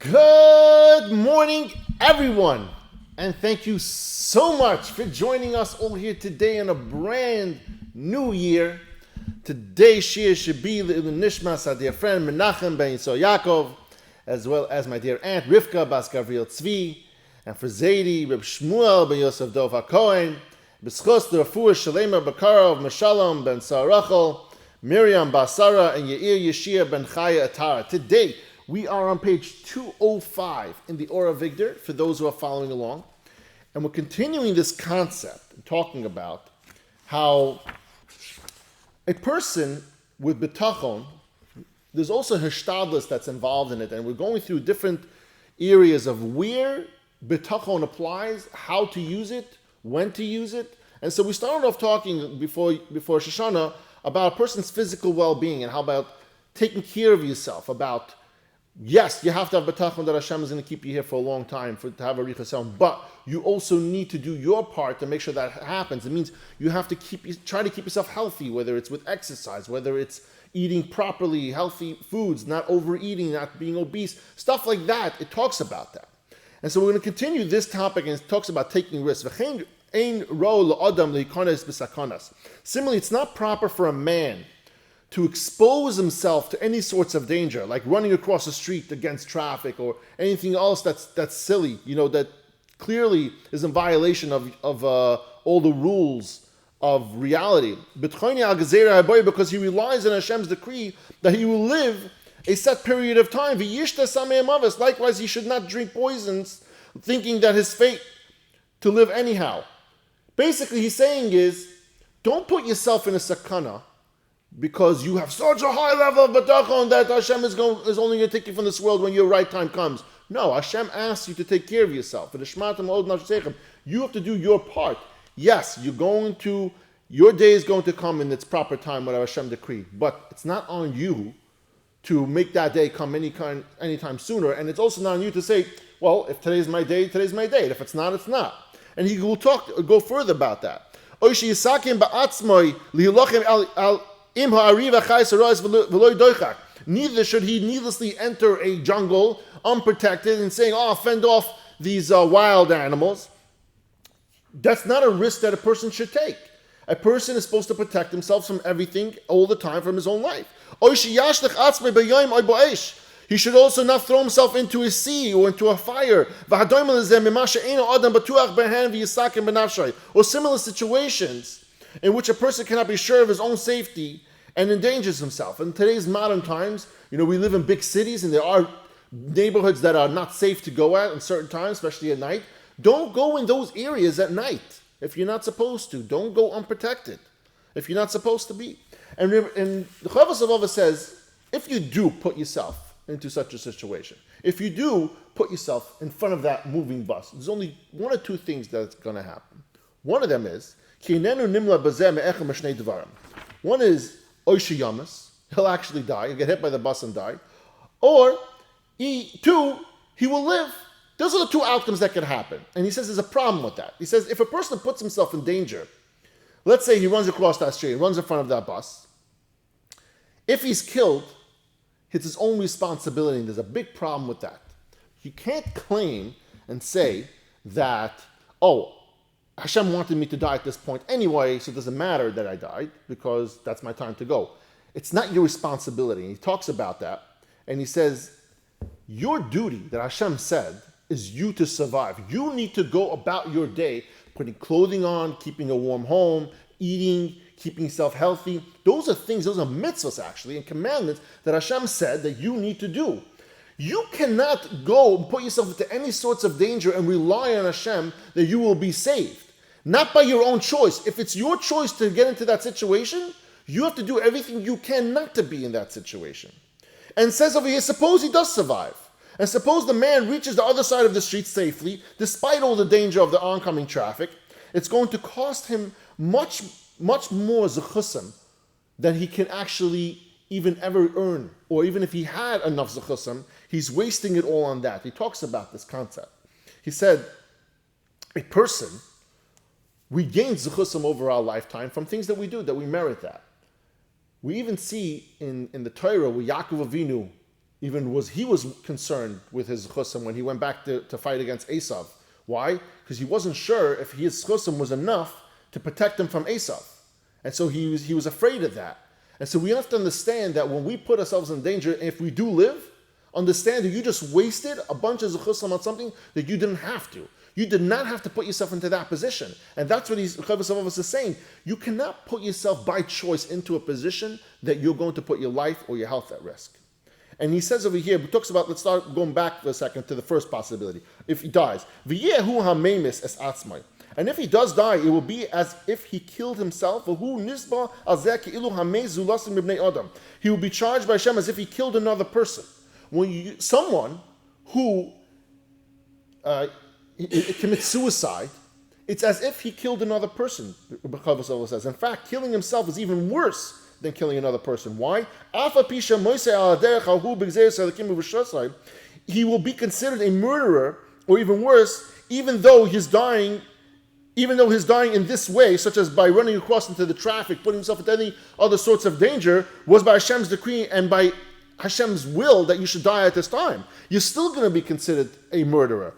Good morning, everyone, and thank you so much for joining us all here today in a brand new year. Today's Shiur should be the Nishmas, our dear friend Menachem ben Yisrael Yaakov, as well as my dear aunt Rivka bas Gavriel Tzvi, and for Zaidi, Reb Shmuel ben Yosef Dov HaKohen, B'schos the Refuah Shalema Bakarov, Meshalom ben Sarachel, Miriam Basara, and Yair Yeshia ben Chaya Atara. Today, we are on page 205 in the Ora Vigdor, for those who are following along. And we're continuing this concept and talking about how a person with Bitachon, there's also Hishtadlus that's involved in it, and we're going through different areas of where Bitachon applies, how to use it, when to use it. And so we started off talking before Shoshana about a person's physical well-being and how about taking care of yourself, about yes, you have to have Bitachon that Hashem is going to keep you here for a long time to have a Richa Sound, but you also need to do your part to make sure that happens. It means you have to try to keep yourself healthy, whether it's with exercise, whether it's eating properly, healthy foods, not overeating, not being obese, stuff like that. It talks about that. And so we're going to continue this topic, and it talks about taking risks. Similarly, it's not proper for a man to expose himself to any sorts of danger, like running across the street against traffic or anything else that's silly, that clearly is in violation of all the rules of reality. Because he relies on Hashem's decree that he will live a set period of time. Likewise, he should not drink poisons, thinking that his fate to live anyhow. Basically, he's saying is, don't put yourself in a sakana because you have such a high level of Bitachon that Hashem is only going to take you from this world when your right time comes. No, Hashem asks you to take care of yourself. You have to do your part. Yes, your day is going to come in its proper time, whatever Hashem decreed. But it's not on you to make that day come anytime sooner. And it's also not on you to say, well, if today's my day, today's my day. If it's not, it's not. And he will go further about that. Neither should he needlessly enter a jungle unprotected and saying, fend off these wild animals. That's not a risk that a person should take. A person is supposed to protect himself from everything all the time from his own life. He should also not throw himself into a sea or into a fire. Or similar situations in which a person cannot be sure of his own safety and endangers himself. In today's modern times, we live in big cities and there are neighborhoods that are not safe to go at certain times, especially at night. Don't go in those areas at night if you're not supposed to. Don't go unprotected if you're not supposed to be. And the Rav Av says, if you do put yourself into such a situation, if you do put yourself in front of that moving bus, there's only one or two things that's going to happen. One of them is, one is, he'll actually die, he'll get hit by the bus and die. Or, two, he will live. Those are the two outcomes that could happen. And he says there's a problem with that. He says if a person puts himself in danger, let's say he runs across that street, runs in front of that bus, if he's killed, it's his own responsibility, and there's a big problem with that. You can't claim and say that, Hashem wanted me to die at this point anyway, so it doesn't matter that I died because that's my time to go. It's not your responsibility. And he talks about that, and he says, your duty that Hashem said is you to survive. You need to go about your day putting clothing on, keeping a warm home, eating, keeping yourself healthy. Those are mitzvahs actually, and commandments that Hashem said that you need to do. You cannot go and put yourself into any sorts of danger and rely on Hashem that you will be saved. Not by your own choice. If it's your choice to get into that situation, you have to do everything you can not to be in that situation. And says over here, suppose he does survive. And suppose the man reaches the other side of the street safely, despite all the danger of the oncoming traffic. It's going to cost him much more zechusim than he can actually even ever earn. Or even if he had enough zechusim, he's wasting it all on that. He talks about this concept. He said, a person regains zechusim over our lifetime from things that we do, that we merit that. We even see in the Torah where Yaakov Avinu he was concerned with his chusim when he went back to fight against Esav. Why? Because he wasn't sure if his chusim was enough to protect him from Esav. And so he was afraid of that. And so we have to understand that when we put ourselves in danger, if we do live, understand that you just wasted a bunch of zechusim on something that you didn't have to. You did not have to put yourself into that position. And that's what Rav Av is saying. You cannot put yourself by choice into a position that you're going to put your life or your health at risk. And he says over here, he talks about, let's start going back for a second to the first possibility. If he dies, and if he does die, it will be as if he killed himself. He will be charged by Hashem as if he killed another person. Someone who commits suicide, it's as if he killed another person, Rav says. In fact, killing himself is even worse than killing another person. Why? He will be considered a murderer, or even worse, even though his dying in this way, such as by running across into the traffic, putting himself into any other sorts of danger, was by Hashem's decree and by Hashem's will that you should die at this time. You're still going to be considered a murderer.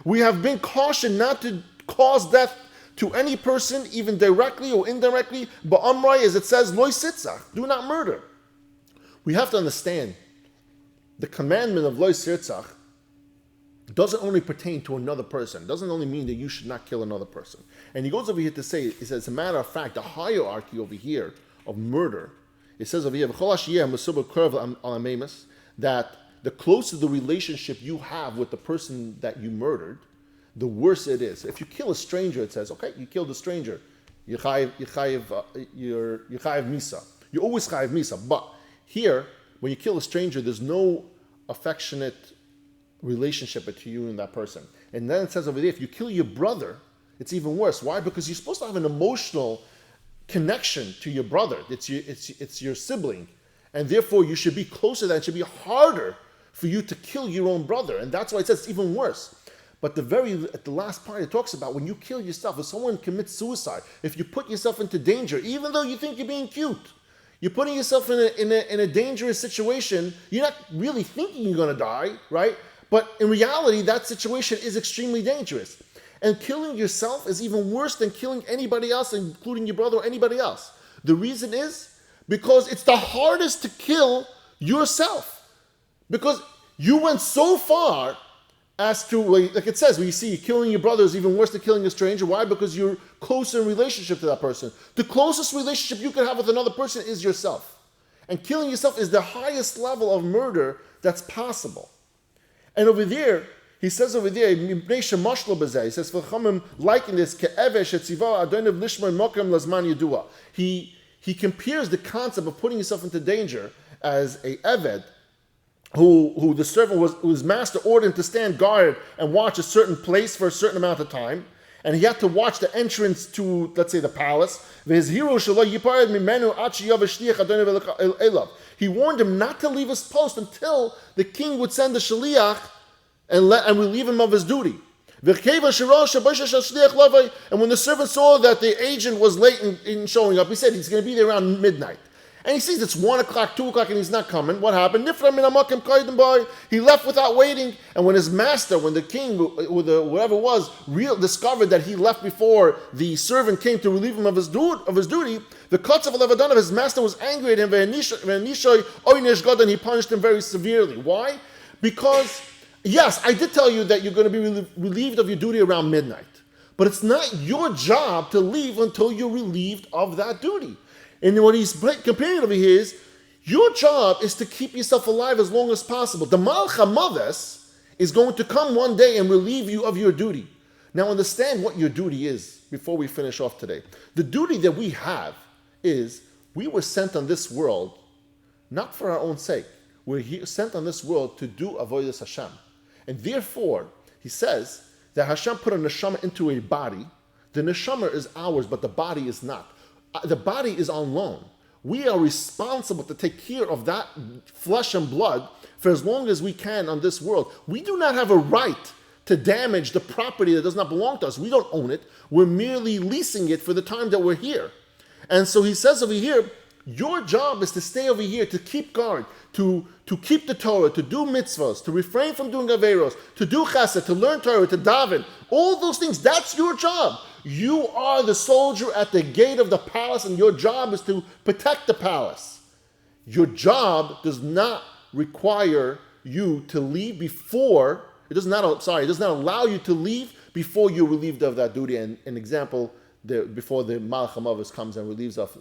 We have been cautioned not to cause death to any person, even directly or indirectly. But Amrai, as it says, loy sitzach, do not murder. We have to understand the commandment of loy sitzach doesn't only pertain to another person. It doesn't only mean that you should not kill another person. And he goes over here to say, he says, as a matter of fact, the hierarchy over here of murder, it says over here, that the closer the relationship you have with the person that you murdered, the worse it is. If you kill a stranger, it says, okay, you killed a stranger. You're chayiv misa. You always chayiv misa. But here, when you kill a stranger, there's no affectionate relationship between you and that person. And then it says over there, if you kill your brother, it's even worse. Why? Because you're supposed to have an emotional connection to your brother. It's your sibling. And therefore, you should be closer to that. It should be harder for you to kill your own brother. And that's why it says it's even worse. But at the last part, it talks about when you kill yourself, if someone commits suicide, if you put yourself into danger, even though you think you're being cute, you're putting yourself in a dangerous situation. You're not really thinking you're going to die, right? But in reality, that situation is extremely dangerous. And killing yourself is even worse than killing anybody else, including your brother or anybody else. The reason is because it's the hardest to kill yourself. Because you went so far as to, like it says, when you see killing your brother is even worse than killing a stranger. Why? Because you're closer in relationship to that person. The closest relationship you can have with another person is yourself. And killing yourself is the highest level of murder that's possible. And over there, he says over there, he says, liken this, he compares the concept of putting yourself into danger as a eved, who the servant whose master ordered him to stand guard and watch a certain place for a certain amount of time, and he had to watch the entrance to, let's say, the palace. He warned him not to leave his post until the king would send the shaliach and relieve him of his duty. And when the servant saw that the agent was late in showing up, he said he's going to be there around midnight. And he sees it's 1 o'clock, 2 o'clock, and he's not coming. What happened? He left without waiting. And when his master, when the king, whoever it was, discovered that he left before the servant came to relieve him of his duty, the cuts of his master was angry at him, and he punished him very severely. Why? Because, yes, I did tell you that you're going to be relieved of your duty around midnight. But it's not your job to leave until you're relieved of that duty. And what he's comparing over here is, your job is to keep yourself alive as long as possible. The Malcha Maves is going to come one day and relieve you of your duty. Now understand what your duty is before we finish off today. The duty that we have is, we were sent on this world not for our own sake. We're sent on this world to do avodas Hashem. And therefore, he says that Hashem put a neshama into a body. The neshama is ours, but the body is not. The body is on loan. We are responsible to take care of that flesh and blood for as long as we can on this world. We do not have a right to damage the property that does not belong to us. We don't own it. We're merely leasing it for the time that we're here. And so he says over here, Your job is to stay over here, to keep guard, to keep the Torah, to do mitzvahs, to refrain from doing averos, to do chesed, to learn Torah, to daven. All those things, that's your job. You are the soldier at the gate of the palace, and your job is to protect the palace. Your job does not require you to leave before, it does not allow you to leave before you're relieved of that duty. And an example, before the Malach HaMavis comes and relieves us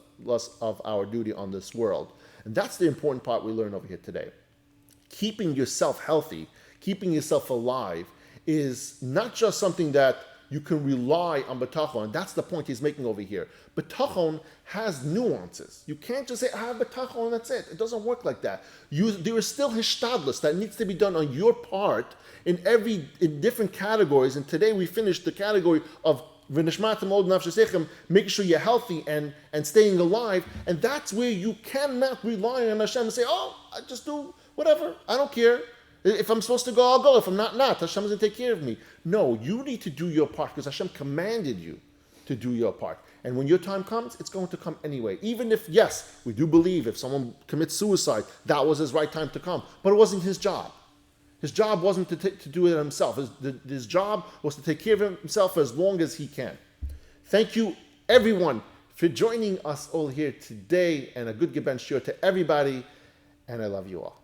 of our duty on this world. And that's the important part we learn over here today. Keeping yourself healthy, keeping yourself alive is not just something that you can rely on Bitachon. And that's the point he's making over here. Bitachon has nuances. You can't just say, I have Bitachon and that's it. It doesn't work like that. There is still hishtadlus that needs to be done on your part in different categories. And today we finished the category of making sure you're healthy and staying alive. And that's where you cannot rely on Hashem and say, oh, I just do whatever. I don't care. If I'm supposed to go, I'll go. If I'm not. Hashem is going to take care of me. No, you need to do your part because Hashem commanded you to do your part. And when your time comes, it's going to come anyway. Even if, yes, we do believe if someone commits suicide, that was his right time to come. But it wasn't his job. His job wasn't to do it himself. His job was to take care of himself as long as he can. Thank you, everyone, for joining us all here today. And a good Geben Shiur to everybody. And I love you all.